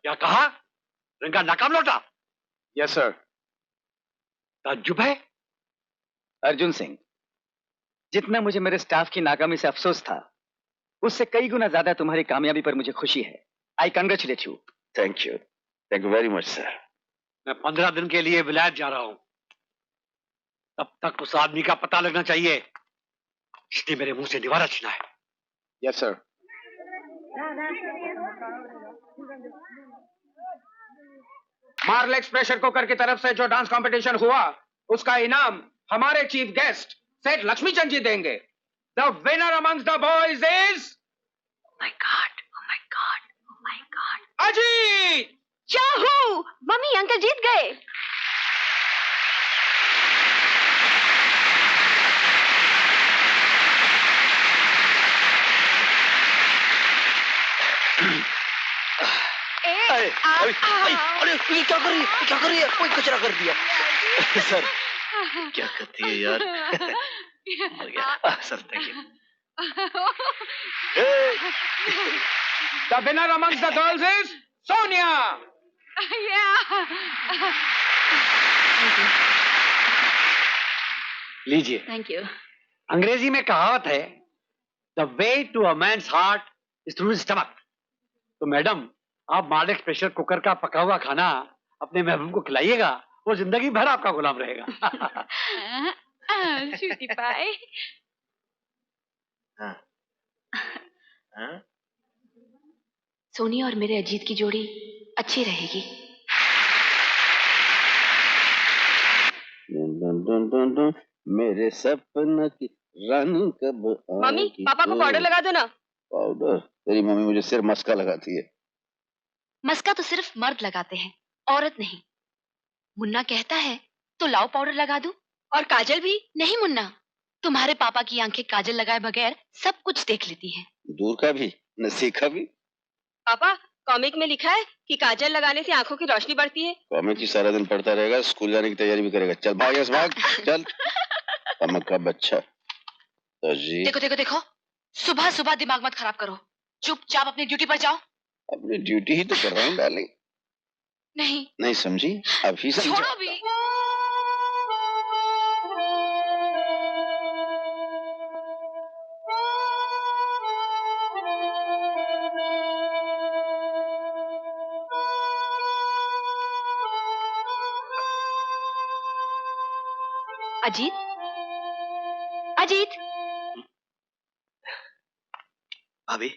क्या कहा? रंगा नाकाम लौटा? Yes sir. ताज्जुब है। अर्जुन सिंह, जितना मुझे मेरे स्टाफ की नाकामी से अफसोस था, उससे कई गुना ज्यादा तुम्हारी कामयाबी पर मुझे खुशी है। आई congratulate you. Thank you very much sir. मैं 15 दिन के लिए विलायत जा रहा हूं। तब तक उस आदमी का पता लगना चाहिए जिसने मेरे मुंह से निवाला छीना है। Yes sir. Marlex pressure cooker की तरफ से जो डांस कंपटीशन हुआ, उसका इनाम हमारे चीफ गेस्ट सेठ लक्ष्मीचंद जी देंगे। The winner amongst the boys is my god, oh my god, oh my god. Ajit. Yahoo! Mummy, uncle जीत गए। अरे ये क्या कर रही है? क्या कर रही है? कोई कचरा कर दिया। सर क्या करती है यार? मर गया। Sir thank you. The winner amongst the girls is Sonia. लीजिए। Thank you. अंग्रेजी में कहावत है, the way to a man's heart is through his stomach. तो मैडम, आप मार्लेक्स प्रेशर कुकर का पका हुआ खाना अपने महबूब को खिलाइएगा, वो जिंदगी भर आपका गुलाम रहेगा। श्रुति पाई। सोनी और मेरे अजीत की जोड़ी अच्छी रहेगी। मेरे सपना की रानी कब मम्मी, आएगी? पापा को पाउडर लगा दो ना। पाउडर? तेरी मम्मी मुझे सिर्फ मस्का लगाती है। मस्का तो सिर्फ मर्द लगाते हैं, औरत नहीं। मुन्ना कहता है तो लाओ पाउडर लगा दूं। और काजल भी? नहीं मुन्ना, तुम्हारे पापा की आंखें काजल लगाए बगैर सब कुछ देख लेती हैं। दूर का भी न सीखा भी। पापा, कॉमिक में लिखा है कि काजल लगाने से आंखों की रोशनी बढ़ती है। कॉमिक ही सारा दिन पढ़ता रहेगा, स्कूल जाने की तैयारी भी करेगा। चल भाग यस भाग, चल। कमक का बच्चा। तो जी देखो देखो देखो, सुबह सुबह दिमाग मत खराब करो, चुपचाप अपनी ड्यूटी पर जाओ। अपनी ड्यूटी ही तो कर रहा हूँ डार्लिंग। नहीं नहीं समझी? अभी समझा। छोड़ो भी। अजीत, अजीत, भाभी,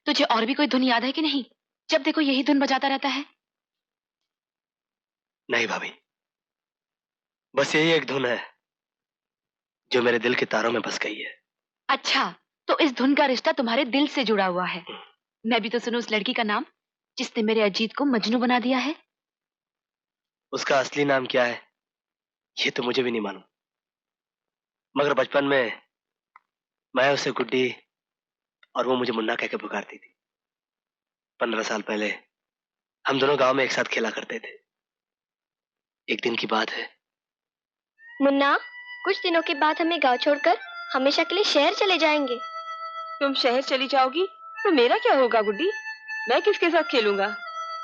तुझे और भी कोई धुन याद है कि नहीं? जब देखो यही धुन बजाता रहता है। नहीं भाभी, बस यही एक धुन है जो मेरे दिल के तारों में बस गई है। अच्छा, तो इस धुन का रिश्ता तुम्हारे दिल से जुड़ा हुआ है। मैं भी तो सुनूं उस लड़की का नाम जिसने मेरे अजीत को मजनू बना दिया है। उसका असली नाम क्या है ये तो मुझे भी नहीं मालूम, मगर बचपन में मैं उसे गुड्डी और वो मुझे मुन्ना कह के पुकारती थी। 15 साल पहले हम दोनों गांव में एक साथ खेला करते थे। एक दिन की बात है। मुन्ना, कुछ दिनों के बाद हमें गांव छोड़कर हमेशा के लिए शहर चले जाएंगे। तुम शहर चली जाओगी तो मेरा क्या होगा गुड्डी? मैं किसके साथ खेलूंगा?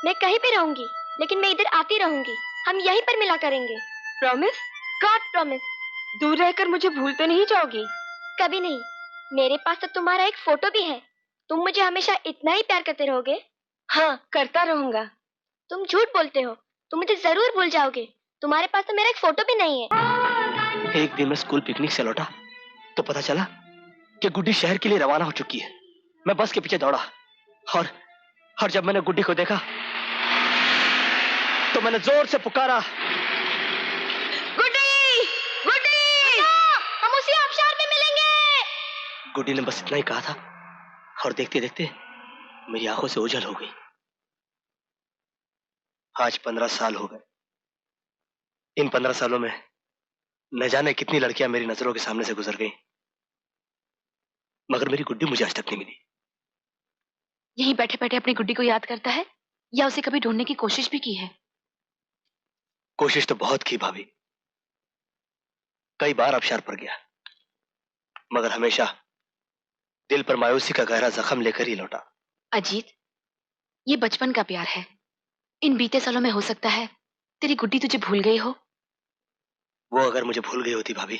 मैं कहीं पे रहूंगी, लेकिन मैं इधर आती रहूंगी। हम यहीं पर मिला करेंगे। प्रॉमिस? God promise. दूर रहकर मुझे भूल तो नहीं जाओगी? कभी नहीं। मेरे पास तो तुम्हारा एक फोटो भी है। तुम मुझे हमेशा इतना ही प्यार करते रहोगे? हाँ, करता रहूंगा। तुम झूठ बोलते हो। तुम मुझे जरूर भूल जाओगे। तुम्हारे पास तो मेरा एक फोटो भी नहीं है। एक दिन मैं स्कूल पिकनिक से लौटा तो पता चला कि गुड्डी शहर के लिए रवाना हो चुकी है। मैं बस के पीछे दौड़ा और जब मैंने गुड्डी को देखा तो मैंने जोर से पुकारा, गुड्डी! गुड्डी! हम उसी आबशार में मिलेंगे। गुड्डी ने बस इतना ही कहा था और देखते देखते मेरी आंखों से ओझल हो गई। आज 15 साल हो गए। इन 15 सालों में न जाने कितनी लड़कियां मेरी नजरों के सामने से गुजर गईं, मगर मेरी गुड्डी मुझे आज तक नहीं मिली। यहीं बैठे बैठे अपनी गुड्डी को याद करता है या उसे कभी ढूंढने की कोशिश भी की है? कोशिश तो बहुत की भाभी, कई बार आबशार पर गया, मगर हमेशा दिल पर मायूसी का गहरा जख्म लेकर ही लौटा। अजीत, ये बचपन का प्यार है। इन बीते सालों में हो सकता है तेरी गुड्डी तुझे भूल गई हो। वो अगर मुझे भूल गई होती भाभी,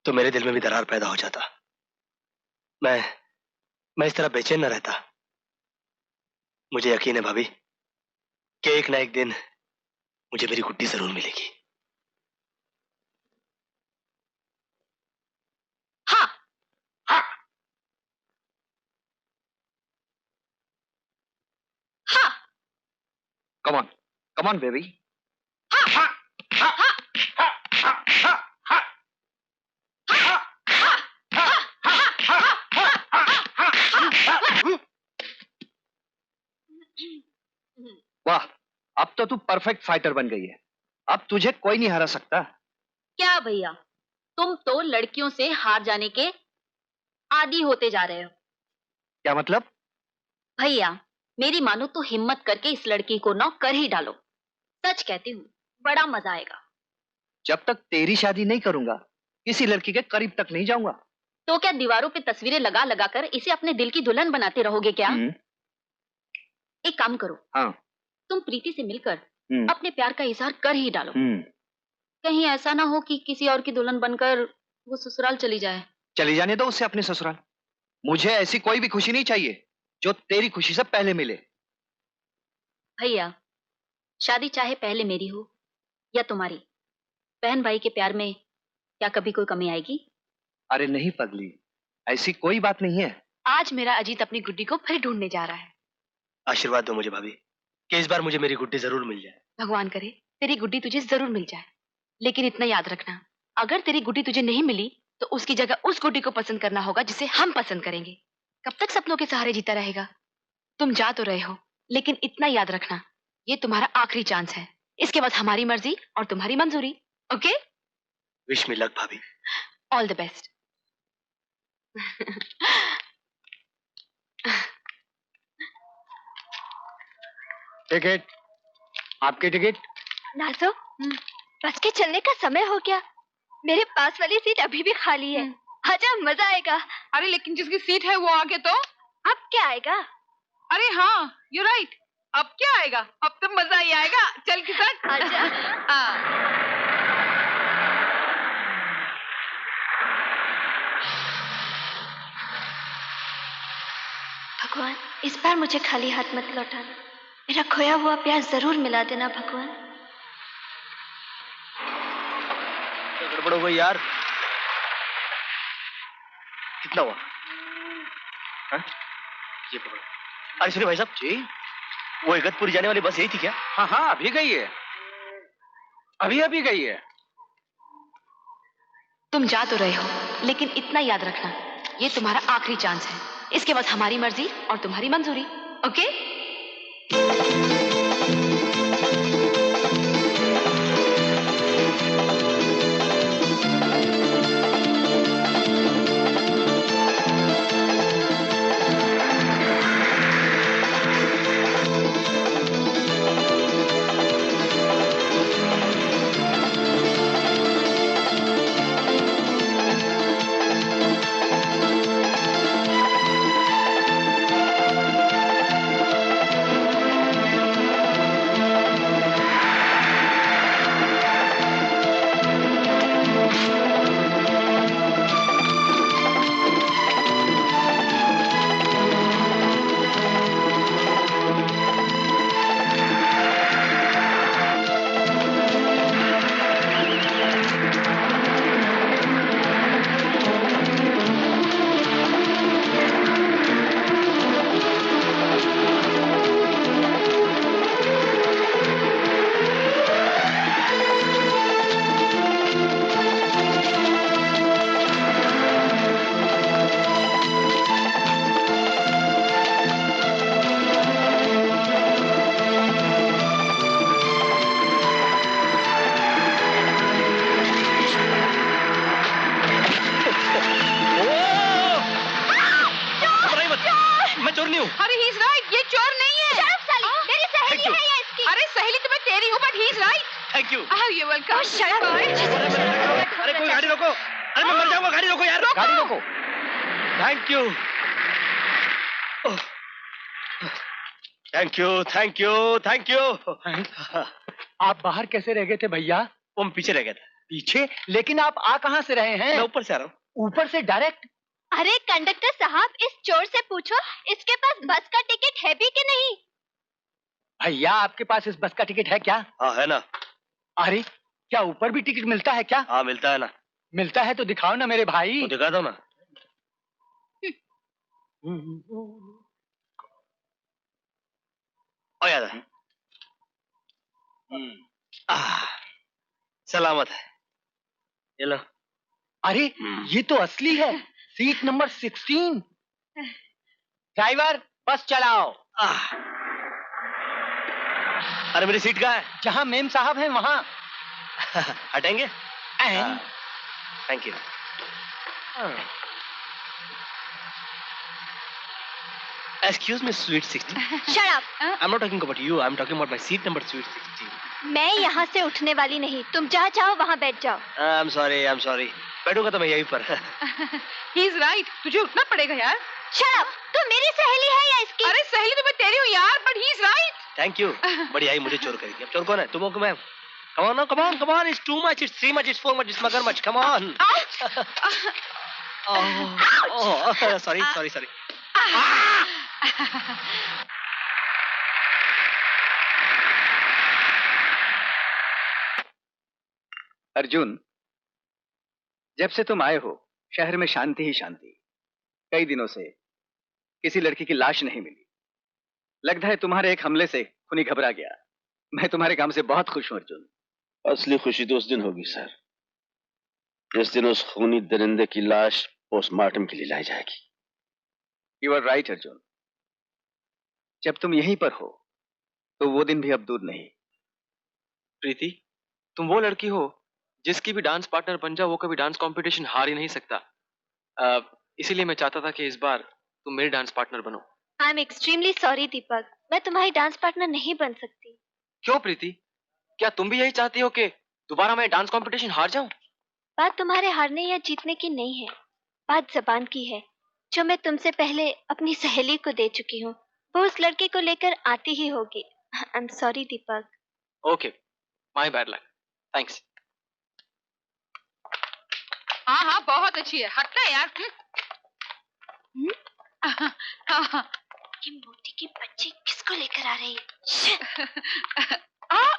तो मेरे दिल में भी दरार पैदा हो जाता। मैं इस तरह बेचैन न रहता। मुझे यकीन है भाभी कि एक ना एक दिन मुझे मेरी गुड्डी जरूर मिलेगी। हाँ, हाँ, हाँ, कम ऑन बेबी। हाँ, हाँ, हाँ, हाँ, हाँ, हाँ, हाँ, वाह, अब तो तू परफेक्ट फाइटर बन गई है। अब तुझे कोई नहीं हरा सकता। क्या भैया, तुम तो लड़कियों से हार जाने के आदी होते जा रहे हो। क्या मतलब? भैया मेरी मानो तो हिम्मत करके इस लड़की को नॉक कर ही डालो। सच कहती हूँ, बड़ा मजा आएगा। जब तक तेरी शादी नहीं करूंगा, किसी लड़की के करीब तक नहीं जाऊंगा। तो क्या दीवारों पे तस्वीरें लगा लगा कर इसे अपने दिल की दुल्हन बनाते रहोगे क्या? एक काम करो, हाँ। तुम प्रीति से मिलकर हम्म। अपने प्यार का इजहार कर ही डालो। कहीं ऐसा ना हो कि किसी और की दुल्हन बनकर वो ससुराल चली जाए। चली जाने दो उसे अपने ससुराल। मुझे ऐसी कोई भी खुशी नहीं चाहिए जो तेरी खुशी से पहले मिले। भैया शादी चाहे पहले मेरी हो या तुम्हारी, बहन भाई के प्यार में क्या कभी कोई कमी आएगी? अरे नहीं पगली, ऐसी कोई बात नहीं है। आज मेरा अजीत अपनी गुड्डी को फिर ढूंढने जा रहा है। आशीर्वाद दो मुझे भाभी कि इस बार मुझे मेरी गुड्डी जरूर मिल जाए। भगवान करे तेरी गुड्डी तुझे जरूर मिल जाए, लेकिन इतना याद रखना, अगर तेरी गुड्डी तुझे नहीं मिली तो उसकी जगह उस गुड्डी को पसंद करना होगा जिसे हम पसंद करेंगे। कब तक सपनों के सहारे जीता रहेगा? तुम जा तो रहे हो, लेकिन इतना याद रखना, ये तुम्हारा आखिरी चांस है। इसके बाद हमारी मर्जी और तुम्हारी मंजूरी। ओके? विश मी लक भाभी। All the best. टिकट, आपकी टिकट। नाजो, बस के चलने का समय हो गया। मेरे पास वाली सीट अभी भी खाली है। आजा, मजा आएगा। अरे लेकिन जिसकी सीट है वो आगे तो। अब क्या आएगा? अरे हाँ, यू राइट। अब क्या आएगा? अब तो मजा ही आएगा। चल किसान, आजा। भगवान, इस बार मुझे खाली हाथ मत लौटाना। मेरा खोया हुआ प्यार जरूर मिला देना भगवान। गड़बड़ हो गई यार। कितना हुआ? हाँ? ये पकड़ो। अरे सुनिए भाई साहब जी, वो इगतपुरी जाने वाली बस यही थी क्या? हाँ हाँ, अभी गई है, अभी अभी गई है। तुम जा तो रहे हो, लेकिन इतना याद रखना, ये तुम्हारा आखिरी चांस है। इसके बाद हमारी मर्जी और तुम्हारी मंजूरी। ओके? अरे ही इज राइट, ये चोर नहीं है। मेरी सहेली है ये इसकी। अरे सहेली तो मैं तेरी हूँ, but he is right. Thank you. You welcome. अरे कोई गाड़ी रोको। अरे मैं मर जाऊंगा, गाड़ी रोको यार। गाड़ी रोको। Thank you. Thank you, thank you, thank you. आप बाहर कैसे रह गए थे भैया? वो मैं पीछे रह गया था। पीछे? लेकिन आप आ कहाँ से रहे हैं? मैं ऊपर से आ रहा हूँ। ऊपर से डायरेक्ट? अरे कंडक्टर साहब, इस चोर से पूछो इसके पास बस का टिकट है भी कि नहीं। भैया आपके पास इस बस का टिकट है क्या? हाँ है ना। अरे क्या ऊपर भी टिकट मिलता है क्या? हाँ मिलता है ना। मिलता है तो दिखाओ ना मेरे भाई। तो दिखा दो ना। ओ याद है। सलामत है। ये लो। अरे ये तो असली है। Seat number 16। ड्राइवर बस चलाओ। अरे मेरी सीट कहाँ है? जहाँ मेम साहब हैं वहाँ। हटेंगे? Thank you. Excuse me, sweet 16. Shut up. I'm not talking about you. I'm talking about my seat number, sweet 16. मैं यहाँ से उठने वाली नहीं, तुम जहाँ चाहो वहाँ बैठ जाओ। I'm sorry, I'm sorry. बैठूंगा तो मैं यहीं पर। ही इज राइट, तुझे उठना पड़ेगा यार। Shut up. तुम मेरी सहेली है या इसकी? अरे सहेली तो मैं तेरी हूँ यार, but he is right. Thank you. बड़ी आई मुझे चोर करेगी। अब चोर कौन है? तुम हो कि मैं? Come on, now, come on, come on. It's too much. It's 3 much. It's 4 much. It's मगरमच्छ. Come on. Oh, sorry, sorry, sorry. Arjun, जब से तुम आए हो शहर में शांति ही शांति। कई दिनों से किसी लड़की की लाश नहीं मिली। लगता है तुम्हारे एक हमले से खूनी घबरा गया। मैं तुम्हारे काम से बहुत खुश हूं अर्जुन। असली खुशी तो उस दिन होगी सर, जिस दिन उस खूनी दरिंदे की लाश पोस्टमार्टम के लिए लाई जाएगी। You are right Arjun. जब तुम यहीं पर हो तो वो दिन भी अब दूर नहीं। प्रीति, तुम वो लड़की हो जिसकी भी डांस पार्टनर बन जाओ वो कभी डांस कंपटीशन हार ही नहीं सकता। इसीलिए मैं चाहता था कि इस बार तुम मेरी डांस पार्टनर बनो। आई एम एक्सट्रीमली सॉरी दीपक, मैं तुम्हारी डांस पार्टनर नहीं बन सकती। क्यों प्रीति, क्या तुम भी यही चाहती हो कि दोबारा मैं डांस कंपटीशन हार जाऊं? बात तुम्हारे हारने या जीतने की नहीं है, बात जबान की है, जो मैं तुमसे पहले अपनी सहेली को दे चुकी हूँ। वो उस लड़के को लेकर आती ही होगी। I am sorry Deepak. Okay, my bad luck. Thanks. हाँ हाँ बहुत अच्छी है, हटना यार। ये मोटी की बच्ची किसको लेकर आ रही है?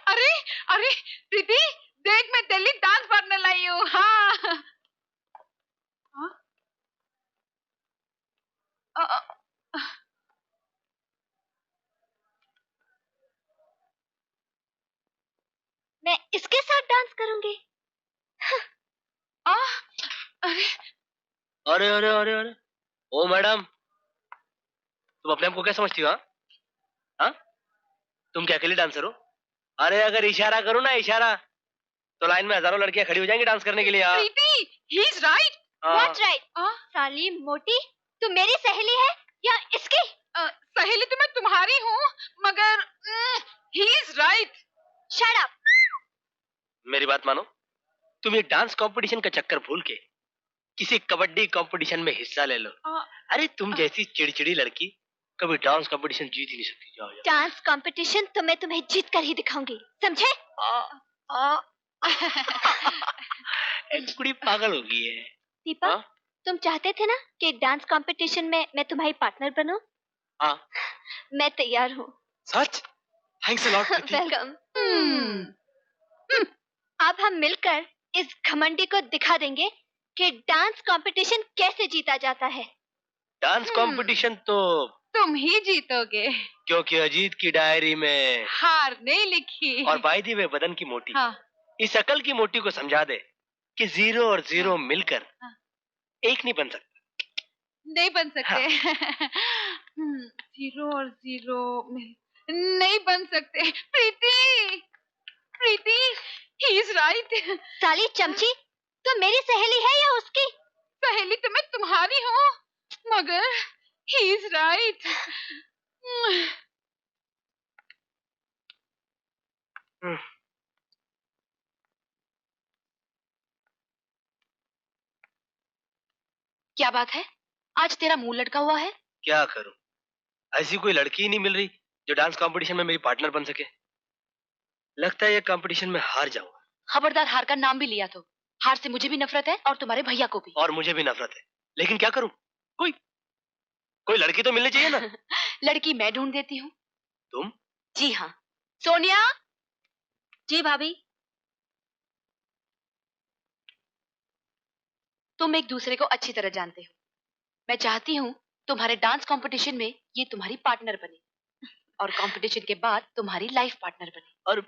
अरे अरे प्रीति, देख मैं दिल्ली डांस पार्टनर लाई हूँ। हाँ मैं इसके साथ डांस करूंगी। अरे अरे अरे अरे अरे, ओ मैडम, तुम अपने आप को क्या समझती हो? हाँ, तुम क्या अकेली डांसर हो? अरे अगर इशारा करो ना इशारा, तो लाइन में हजारों लड़कियां खड़ी हो जाएंगी डांस करने के लिए। Preeti, he is right. What right? साली मोटी, तू मेरी सहेली है या इसकी? सहेली तो मैं तुम्हारी हूँ, मगर ही इज राइट। Shut up. मेरी बात मानो, तुम ये डांस कंपटीशन का चक्कर भूल के किसी कबड्डी कंपटीशन में हिस्सा ले लो। अरे तुम जैसी चिड़चिड़ी लड़की कभी डांस कंपटीशन जीत ही नहीं सकती। जाओ जाओ। डांस कंपटीशन तो मैं तुम्हें जीत कर ही दिखाऊंगी, समझे? एक कुड़ी पागल हो गई है। दीपक, तुम चाहते थे ना कि डांस कंपटीशन में मैं तुम्हारी पार्टनर बनूं? हाँ। मैं तैयार हूँ। सच? Thanks a lot Preeti. Welcome. अब हम मिलकर इस घमंडी को दिखा देंगे कि डांस कंपटीशन कैसे जीता जाता है। डांस कंपटीशन तो तुम ही जीतोगे, क्योंकि अजीत की डायरी में हार नहीं लिखी। और बाय द वे बदन की मोटी इस अकल की मोटी को समझा दे कि 0 और 0 मिलकर एक नहीं बन सकता। नहीं बन सकते। 0 और 0 नहीं बन सकते। प्रीति, प्रीति, ही इज राइट। साली चमची, तू मेरी सहेली है या उसकी? सहेली तो मैं तुम्हारी हूँ, मगर ही इज राइट। क्या बात है, आज तेरा मुंह लटका हुआ है? क्या करूं, ऐसी कोई लड़की ही नहीं मिल रही जो डांस कंपटीशन में मेरी पार्टनर बन सके। लगता है ये कंपटीशन में हार जाऊंगा। खबरदार हार का नाम भी लिया तो। हार से मुझे भी नफरत है और तुम्हारे भैया को भी। और मुझे भी नफरत है, लेकिन क्या करूं? कोई कोई लड़की तो मिलनी चाहिए ना। लड़की मैं ढूंढ देती हूँ। तुम? जी हाँ। सोनिया। जी भाभी। तुम एक दूसरे को अच्छी तरह जानते हो। मैं चाहती हूँ तुम्हारे डांस कंपटीशन में ये तुम्हारी पार्टनर बने और कंपटीशन के बाद तुम्हारी लाइफ पार्टनर बने। और